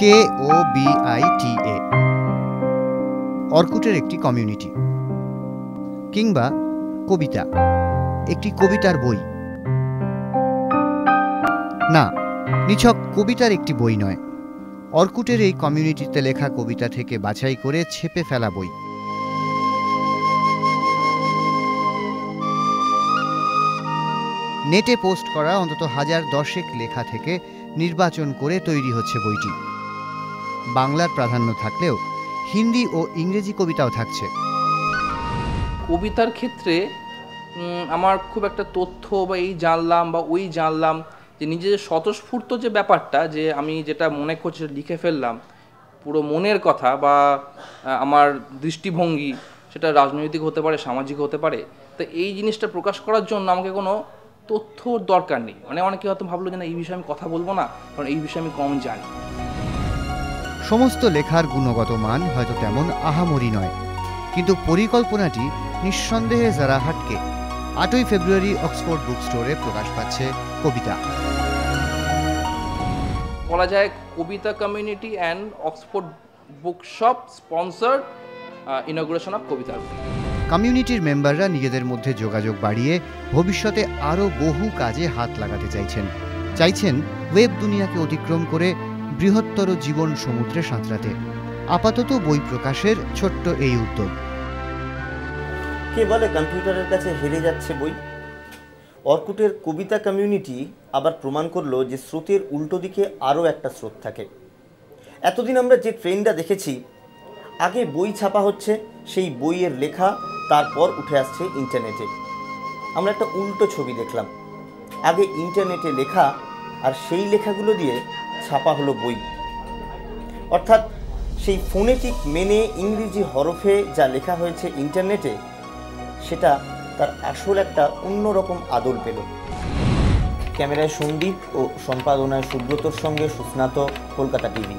KOBITA, অর্কুটের একটি community. কিংবা কবিতা, একটি কবিতার বই। না, নিছক কবিতার একটি বই নয়, অর্কুটের এই কমিউনিটিতে লেখা কবিতা থেকে বাছাই করে ছেপে ফেলা বই। নেটে পোস্ট করা অন্তত 1010 লেখা থেকে নির্বাচন করে তৈরি হচ্ছে বইটি। বাংলার প্রাধান্য থাকলেও হিন্দি ও ইংরেজি কবিতাও থাকছে। কবিতার ক্ষেত্রে আমার খুব একটা তথ্য বা এই জানলাম বা ওই জানলাম, যে নিজের স্বতঃস্ফূর্ত যে ব্যাপারটা, যে আমি যেটা মনে করছি লিখে ফেললাম, পুরো মনের কথা বা আমার দৃষ্টিভঙ্গি, সেটা রাজনৈতিক হতে পারে, সামাজিক হতে পারে। তো এই জিনিসটা প্রকাশ করার জন্য আমাকে কোনো তথ্যর দরকার নেই। মানে অনেকে হয়তো ভাবলো যে না, এই বিষয়ে আমি কথা বলবো না, কারণ এই বিষয়ে আমি কম জানি। সমস্ত লেখার গুণগত মান হয়তো তেমন আহামরি নয়, কিন্তু পরিকল্পনাটি নিঃসন্দেহে যারা হাটকে। 8ই ফেব্রুয়ারি অক্সফোর্ড বুক স্টোরে প্রকাশ পাচ্ছে কবিতা। বলা যায় কবিতা community and Oxford bookshop sponsored ingression of কবিতা। কমিউনিটির মেম্বাররা নিজেদের মধ্যে যোগাযোগ বাড়িয়ে ভবিষ্যতে আরও বহু কাজে হাত লাগাতে চাইছেন ওয়েব দুনিয়াকে অতিক্রম করে বৃহত্তর জীবন সমুদ্রে সাঁতরাতে। আপাতত বই প্রকাশের ছোট্ট এই উদ্যোগ। কে বলে কম্পিউটারের কাছে হেরে যাচ্ছে বই? অর্কুটের কবিতা কমিউনিটি আবার প্রমাণ করলো যে স্রোতের উল্টো দিকে আরও একটা স্রোত থাকে। এতদিন আমরা যে ট্রেন্ডটা দেখেছি, আগে বই ছাপা হচ্ছে, সেই বইয়ের লেখা তারপর উঠে আসছে ইন্টারনেটে। আমরা একটা উল্টো ছবি দেখলাম। আগে ইন্টারনেটে লেখা, আর সেই লেখাগুলো দিয়ে ছাপা হলো বই। অর্থাৎ সেই ফোনেটিক মেনে ইংরেজি হরফে যা লেখা হয়েছে ইন্টারনেটে, সেটা তার আসল একটা অন্যরকম আদল পেল। ক্যামেরায় সন্দীপ ও সম্পাদনায় সুব্রতর সঙ্গে সুস্নাত, কলকাতা টিভি।